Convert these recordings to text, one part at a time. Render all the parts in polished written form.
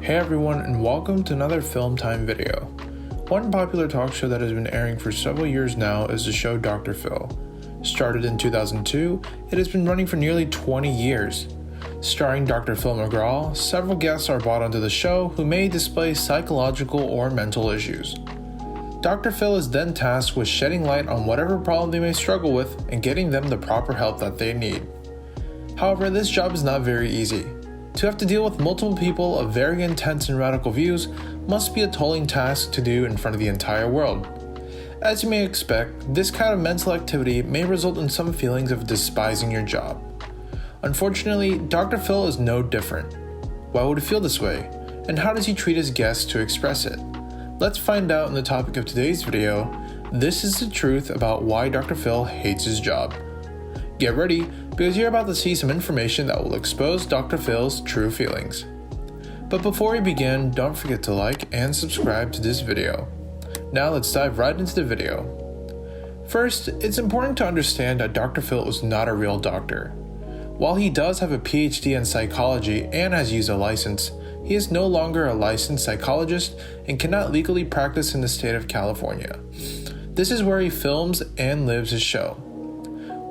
Hey everyone, and welcome to another Film Time video. One popular talk show that has been airing for several years now is the show Dr. Phil. Started in 2002, it has been running for nearly 20 years. Starring Dr. Phil McGraw, several guests are brought onto the show who may display psychological or mental issues. Dr. Phil is then tasked with shedding light on whatever problem they may struggle with and getting them the proper help that they need. However, this job is not very easy. To have to deal with multiple people of very intense and radical views must be a tolling task to do in front of the entire world. As you may expect, this kind of mental activity may result in some feelings of despising your job. Unfortunately, Dr. Phil is no different. Why would he feel this way? And how does he treat his guests to express it? Let's find out in the topic of today's video. This is the truth about why Dr. Phil hates his job. Get ready, because you're about to see some information that will expose Dr. Phil's true feelings. But before we begin, don't forget to like and subscribe to this video. Now let's dive right into the video. First, it's important to understand that Dr. Phil is not a real doctor. While he does have a PhD in psychology and has used a license, he is no longer a licensed psychologist and cannot legally practice in the state of California. This is where he films and lives his show.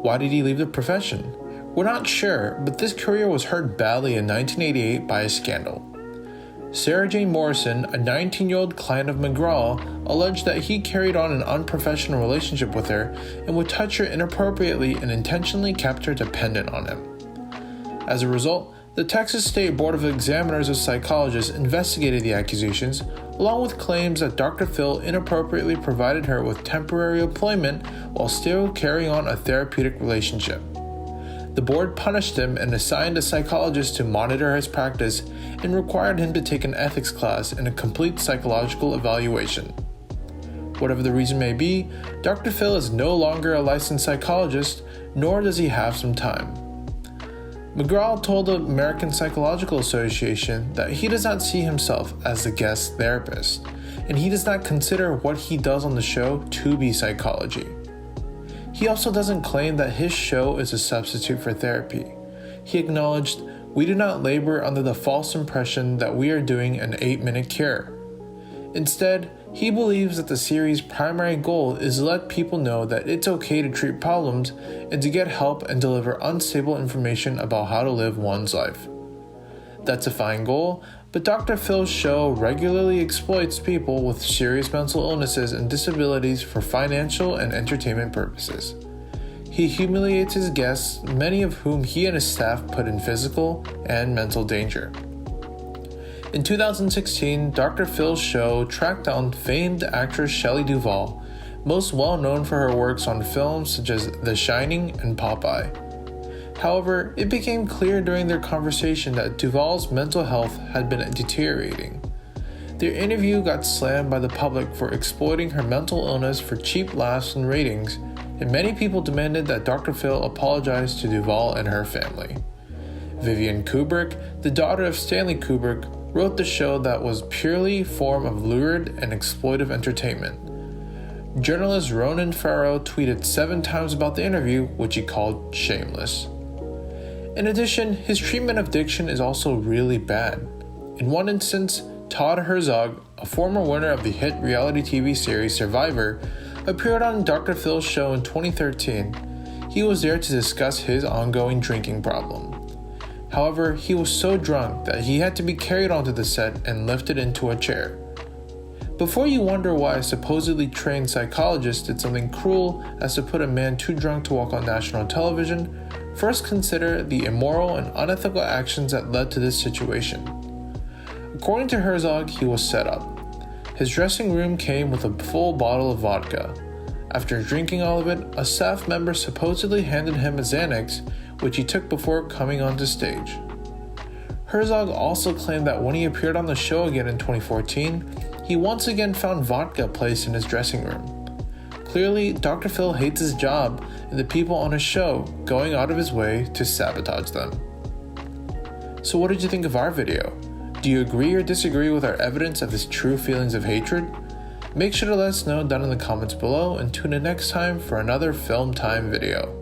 Why did he leave the profession? We're not sure, but this career was hurt badly in 1988 by a scandal. Sarah Jane Morrison, a 19-year-old client of McGraw, alleged that he carried on an unprofessional relationship with her and would touch her inappropriately and intentionally kept her dependent on him. As a result, the Texas State Board of Examiners of Psychologists investigated the accusations, along with claims that Dr. Phil inappropriately provided her with temporary employment while still carrying on a therapeutic relationship. The board punished him and assigned a psychologist to monitor his practice and required him to take an ethics class and a complete psychological evaluation. Whatever the reason may be, Dr. Phil is no longer a licensed psychologist, nor does he have some time. McGraw told the American Psychological Association that he does not see himself as the guest therapist, and he does not consider what he does on the show to be psychology. He also doesn't claim that his show is a substitute for therapy. He acknowledged, "We do not labor under the false impression that we are doing an 8-minute cure." Instead, he believes that the series' primary goal is to let people know that it's okay to treat problems and to get help and deliver unstable information about how to live one's life. That's a fine goal, but Dr. Phil's show regularly exploits people with serious mental illnesses and disabilities for financial and entertainment purposes. He humiliates his guests, many of whom he and his staff put in physical and mental danger. In 2016, Dr. Phil's show tracked down famed actress Shelley Duvall, most well known for her works on films such as The Shining and Popeye. However, it became clear during their conversation that Duvall's mental health had been deteriorating. Their interview got slammed by the public for exploiting her mental illness for cheap laughs and ratings, and many people demanded that Dr. Phil apologize to Duvall and her family. Vivian Kubrick, the daughter of Stanley Kubrick, wrote the show that was purely a form of lurid and exploitive entertainment. Journalist Ronan Farrow tweeted 7 times about the interview, which he called shameless. In addition, his treatment of addiction is also really bad. In one instance, Todd Herzog, a former winner of the hit reality TV series Survivor, appeared on Dr. Phil's show in 2013. He was there to discuss his ongoing drinking problem. However, he was so drunk that he had to be carried onto the set and lifted into a chair. Before you wonder why a supposedly trained psychologist did something cruel as to put a man too drunk to walk on national television, first consider the immoral and unethical actions that led to this situation. According to Herzog, he was set up. His dressing room came with a full bottle of vodka. After drinking all of it, a staff member supposedly handed him a Xanax, which he took before coming onto stage. Herzog also claimed that when he appeared on the show again in 2014, he once again found vodka placed in his dressing room. Clearly, Dr. Phil hates his job and the people on his show, going out of his way to sabotage them. So what did you think of our video? Do you agree or disagree with our evidence of his true feelings of hatred? Make sure to let us know down in the comments below and tune in next time for another Film Time video.